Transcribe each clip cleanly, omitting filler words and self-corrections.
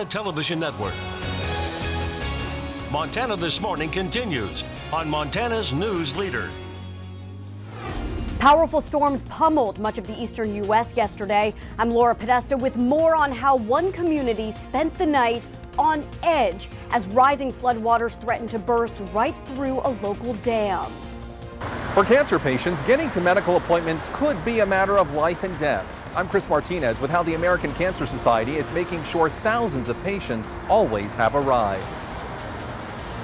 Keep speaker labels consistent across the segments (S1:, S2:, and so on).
S1: Television Network. Montana This Morning continues on Montana's News Leader.
S2: Powerful storms pummeled much of the eastern U.S. yesterday. I'm Laura Podesta with more on how one community spent the night on edge as rising floodwaters threatened to burst right through a local dam.
S3: For cancer patients, getting to medical appointments could be a matter of life and death. I'm Chris Martinez with how the American Cancer Society is making sure thousands of patients always have a ride.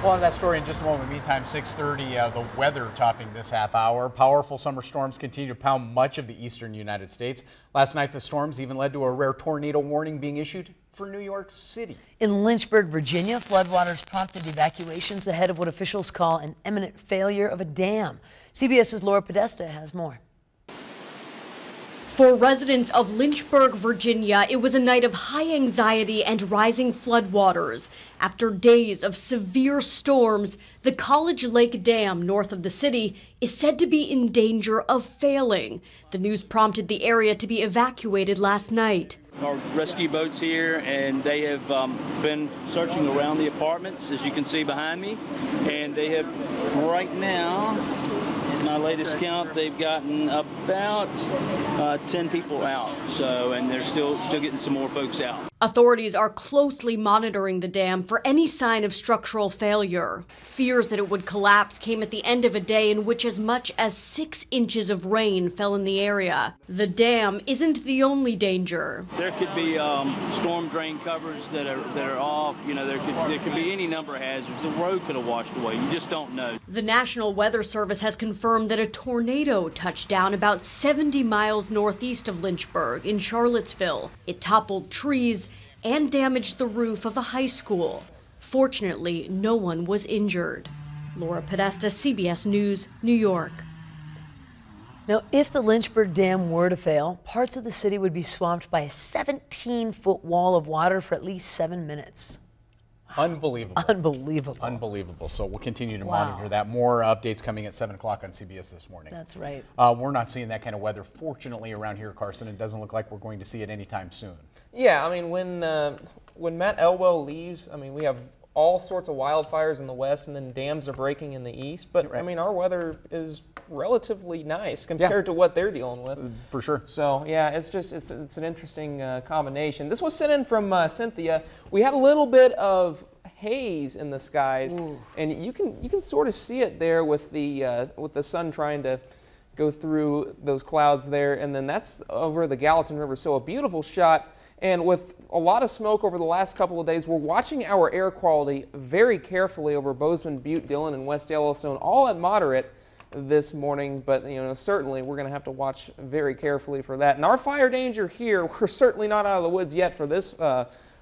S4: Well, on that story in just a moment. Meantime, 6:30, the weather topping this half hour. Powerful summer storms continue to pound much of the eastern United States. Last night, the storms even led to a rare tornado warning being issued for New York City.
S5: In Lynchburg, Virginia, floodwaters prompted evacuations ahead of what officials call an imminent failure of a dam. CBS's Laura Podesta has more.
S2: For residents of Lynchburg, Virginia, it was a night of high anxiety and rising floodwaters. After days of severe storms, the College Lake Dam north of the city is said to be in danger of failing. The news prompted the area to be evacuated last night.
S6: Our rescue boats here, and they have been searching around the apartments, as you can see behind me, and they have right now, my latest count, they've gotten about 10 people out. So, and they're still getting some more folks out.
S2: Authorities are closely monitoring the dam for any sign of structural failure. Fears that it would collapse came at the end of a day in which as much as 6 inches of rain fell in the area. The dam isn't the only danger.
S6: There could be storm drain covers that are off. You know, there could be any number of hazards. The road could have washed away. You just don't know.
S2: The National Weather Service has confirmed that a tornado touched down about 70 miles northeast of Lynchburg in Charlottesville. It toppled trees and damaged the roof of a high school. Fortunately, no one was injured. Laura Podesta, CBS News, New York.
S5: Now, if the Lynchburg Dam were to fail, parts of the city would be swamped by a 17-foot wall of water for at least 7 minutes.
S4: Unbelievable.
S5: Unbelievable.
S4: Unbelievable. So we'll continue to monitor that. More updates coming at 7 o'clock on CBS This Morning.
S5: That's right.
S4: We're not seeing that kind of weather, fortunately, around here, Carson. It doesn't look like we're going to see it anytime soon.
S7: Yeah, I mean, when Matt Elwell leaves, I mean, we have all sorts of wildfires in the west, and then dams are breaking in the east. But, right. I mean, our weather is relatively nice compared to what they're dealing with.
S4: For sure.
S7: So, yeah, it's an interesting combination. This was sent in from Cynthia. We had a little bit of haze in the skies, and you can sort of see it there with the sun trying to go through those clouds there, and then that's over the Gallatin River. So a beautiful shot. And with a lot of smoke over the last couple of days, we're watching our air quality very carefully over Bozeman, Butte, Dillon, and West Yellowstone, all at moderate this morning. But, you know, certainly we're going to have to watch very carefully for that. And our fire danger here, we're certainly not out of the woods yet for this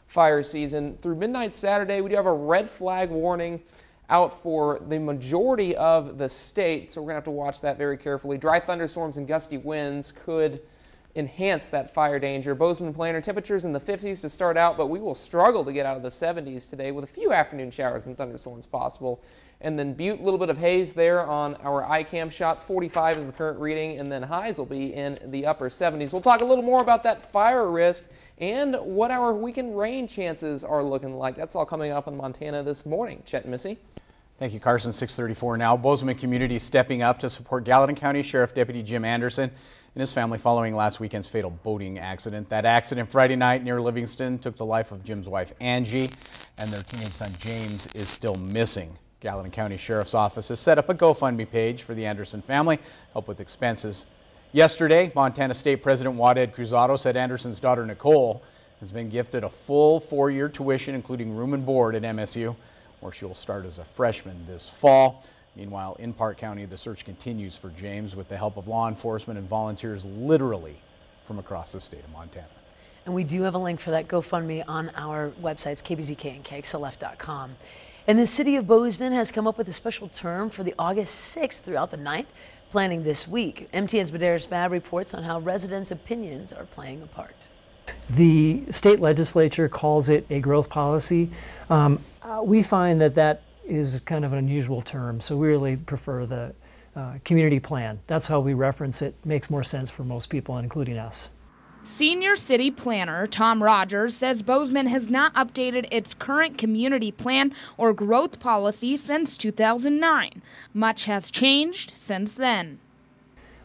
S7: fire season. Through midnight Saturday, we do have a red flag warning out for the majority of the state, so we're going to have to watch that very carefully. Dry thunderstorms and gusty winds could enhance that fire danger. Bozeman planner temperatures in the 50s to start out, but we will struggle to get out of the 70s today with a few afternoon showers and thunderstorms possible. And then Butte, a little bit of haze there on our iCam shot. 45 is the current reading, and then highs will be in the upper 70s. We'll talk a little more about that fire risk and what our weekend rain chances are looking like. That's all coming up in Montana This Morning. Chet and Missy.
S4: Thank you, Carson. 6:34 now. Bozeman community stepping up to support Gallatin County Sheriff Deputy Jim Anderson and his family following last weekend's fatal boating accident. That accident Friday night near Livingston took the life of Jim's wife, Angie, and their teenage son, James, is still missing. Gallatin County Sheriff's Office has set up a GoFundMe page for the Anderson family, help with expenses. Yesterday, Montana State President Waded Cruzado said Anderson's daughter, Nicole, has been gifted a full 4-year tuition, including room and board at MSU, where she will start as a freshman this fall. Meanwhile, in Park County, the search continues for James with the help of law enforcement and volunteers literally from across the state of Montana.
S5: And we do have a link for that GoFundMe on our websites, KBZK and KXLF.com. And the city of Bozeman has come up with a special term for the August 6th throughout the 9th, planning this week. MTN's Badaris Bab reports on how residents' opinions are playing a part.
S8: The state legislature calls it a growth policy. We find that is kind of an unusual term, so we really prefer the community plan. That's how we reference it. Makes more sense for most people, including us.
S9: Senior city planner Tom Rogers says Bozeman has not updated its current community plan or growth policy since 2009. Much has changed since then.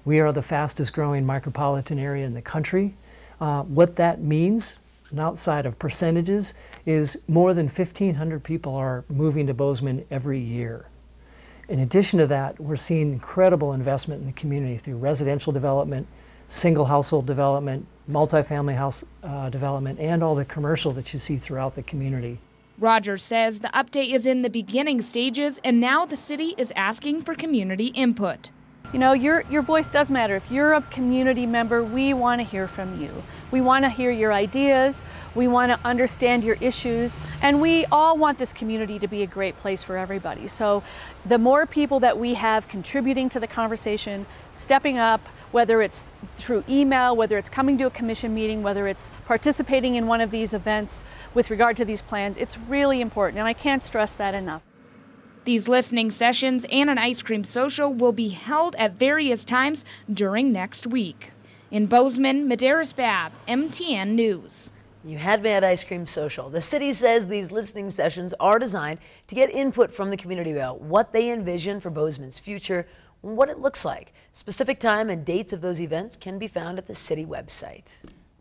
S8: We are the fastest growing micropolitan area in the country. What that means, and outside of percentages, is more than 1,500 people are moving to Bozeman every year. In addition to that, we're seeing incredible investment in the community through residential development, single household development, multifamily house development, and all the commercial that you see throughout the community.
S9: Rogers says the update is in the beginning stages, and now the city is asking for community input.
S10: You know, your voice does matter. If you're a community member, we want to hear from you. We want to hear your ideas. We want to understand your issues. And we all want this community to be a great place for everybody. So the more people that we have contributing to the conversation, stepping up, whether it's through email, whether it's coming to a commission meeting, whether it's participating in one of these events with regard to these plans, it's really important. And I can't stress that enough.
S9: These listening sessions and an ice cream social will be held at various times during next week. In Bozeman, Medeiros Babb, MTN News.
S5: You had me at Ice Cream Social. The city says these listening sessions are designed to get input from the community about what they envision for Bozeman's future, what it looks like. Specific time and dates of those events can be found at the city website.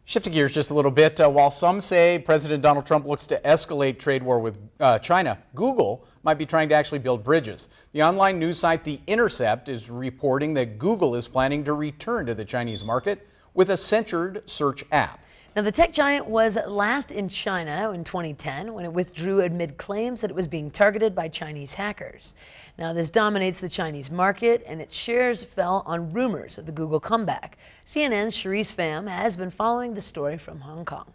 S4: Shifting gears just a little bit, while some say President Donald Trump looks to escalate trade war with China, Google might be trying to actually build bridges. The online news site The Intercept is reporting that Google is planning to return to the Chinese market with a censored search app.
S5: Now, the tech giant was last in China in 2010 when it withdrew amid claims that it was being targeted by Chinese hackers. Now, this dominates the Chinese market, and its shares fell on rumors of the Google comeback. CNN's Cherise Pham has been following the story from Hong Kong.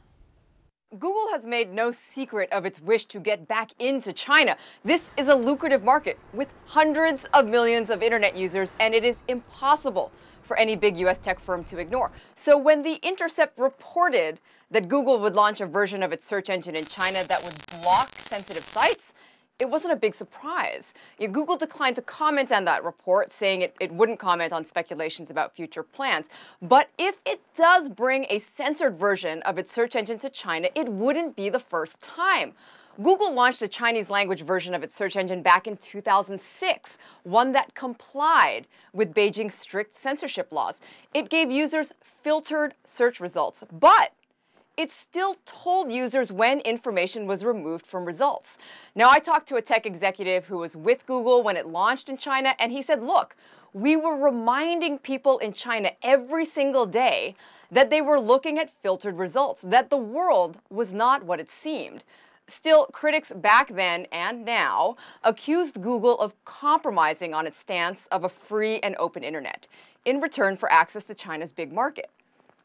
S11: Google has made no secret of its wish to get back into China. This is a lucrative market with hundreds of millions of internet users, and it is impossible for any big U.S. tech firm to ignore. So when The Intercept reported that Google would launch a version of its search engine in China that would block sensitive sites, it wasn't a big surprise. Google declined to comment on that report, saying it wouldn't comment on speculations about future plans. But if it does bring a censored version of its search engine to China, it wouldn't be the first time. Google launched a Chinese language version of its search engine back in 2006, one that complied with Beijing's strict censorship laws. It gave users filtered search results, but it still told users when information was removed from results. Now, I talked to a tech executive who was with Google when it launched in China, and he said, look, we were reminding people in China every single day that they were looking at filtered results, that the world was not what it seemed. Still, critics back then and now accused Google of compromising on its stance of a free and open internet in return for access to China's big market.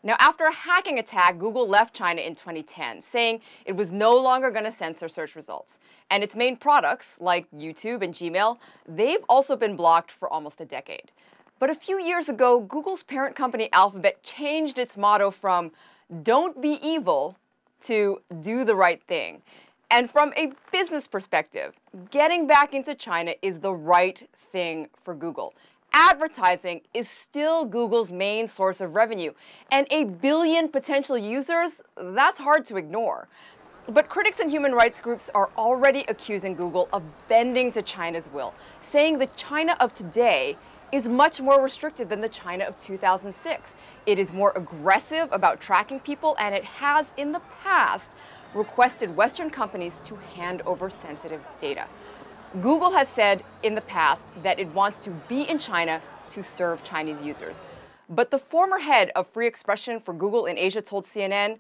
S11: Now, after a hacking attack, Google left China in 2010, saying it was no longer going to censor search results. And its main products, like YouTube and Gmail, they've also been blocked for almost a decade. But a few years ago, Google's parent company Alphabet changed its motto from "Don't be evil" to "Do the right thing." And from a business perspective, getting back into China is the right thing for Google. Advertising is still Google's main source of revenue, and 1 billion potential users, that's hard to ignore. But critics and human rights groups are already accusing Google of bending to China's will, saying the China of today is much more restricted than the China of 2006. It is more aggressive about tracking people, and it has, in the past, requested Western companies to hand over sensitive data. Google has said in the past that it wants to be in China to serve Chinese users. But the former head of free expression for Google in Asia told CNN,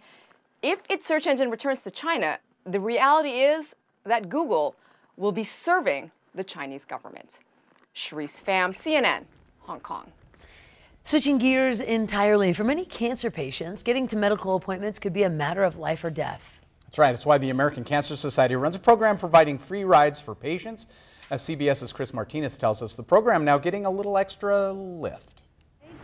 S11: if its search engine returns to China, the reality is that Google will be serving the Chinese government. Cherise Pham, CNN, Hong Kong.
S5: Switching gears entirely, for many cancer patients, getting to medical appointments could be a matter of life or death.
S4: That's right. It's why the American Cancer Society runs a program providing free rides for patients. As CBS's Chris Martinez tells us, the program now getting a little extra lift.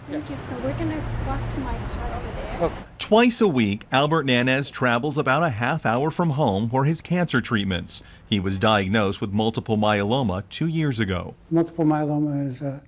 S12: Thank you. So we're going to walk to my car over there.
S13: Twice a week, Albert Nanez travels about a half hour from home for his cancer treatments. He was diagnosed with multiple myeloma 2 years ago.
S14: Multiple myeloma is a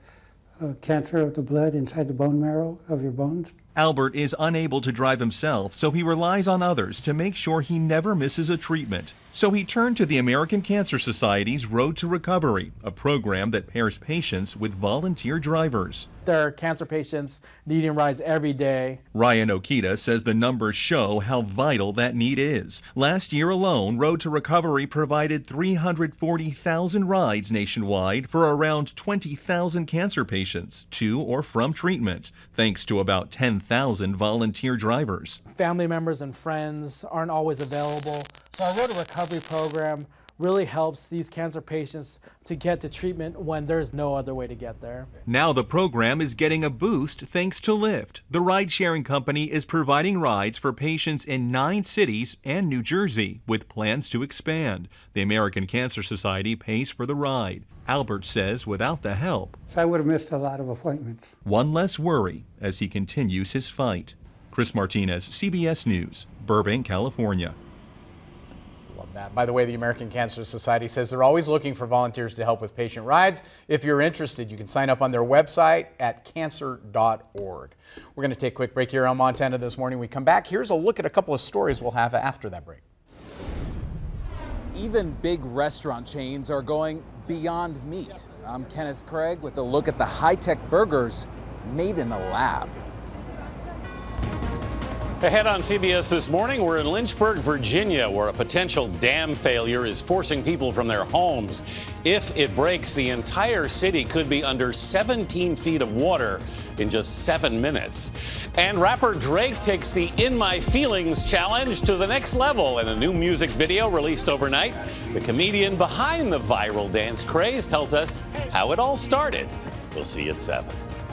S14: cancer of the blood inside the bone marrow of your bones.
S13: Albert is unable to drive himself, so he relies on others to make sure he never misses a treatment. So he turned to the American Cancer Society's Road to Recovery, a program that pairs patients with volunteer drivers.
S14: There are cancer patients needing rides every day.
S13: Ryan Okita says the numbers show how vital that need is. Last year alone, Road to Recovery provided 340,000 rides nationwide for around 20,000 cancer patients to or from treatment, thanks to about 10,000 volunteer drivers.
S14: Family members and friends aren't always available, so our Road to Recovery program really helps these cancer patients to get to treatment when there's no other way to get there.
S13: Now the program is getting a boost thanks to Lyft. The ride-sharing company is providing rides for patients in 9 cities and New Jersey, with plans to expand. The American Cancer Society pays for the ride. Albert says without the help,
S15: so I would have missed a lot of appointments.
S13: One less worry as he continues his fight. Chris Martinez, CBS News, Burbank, California.
S4: Love that. By the way, the American Cancer Society says they're always looking for volunteers to help with patient rides. If you're interested, you can sign up on their website at cancer.org. We're going to take a quick break here on Montana This Morning. We come back. Here's a look at a couple of stories we'll have after that break.
S16: Even big restaurant chains are going beyond meat. I'm Kenneth Craig with a look at the high-tech burgers made in a lab.
S17: Ahead on CBS This Morning, we're in Lynchburg, Virginia, where a potential dam failure is forcing people from their homes. If it breaks, the entire city could be under 17 feet of water in just 7 minutes. And rapper Drake takes the In My Feelings challenge to the next level in a new music video released overnight. The comedian behind the viral dance craze tells us how it all started. We'll see you at 7.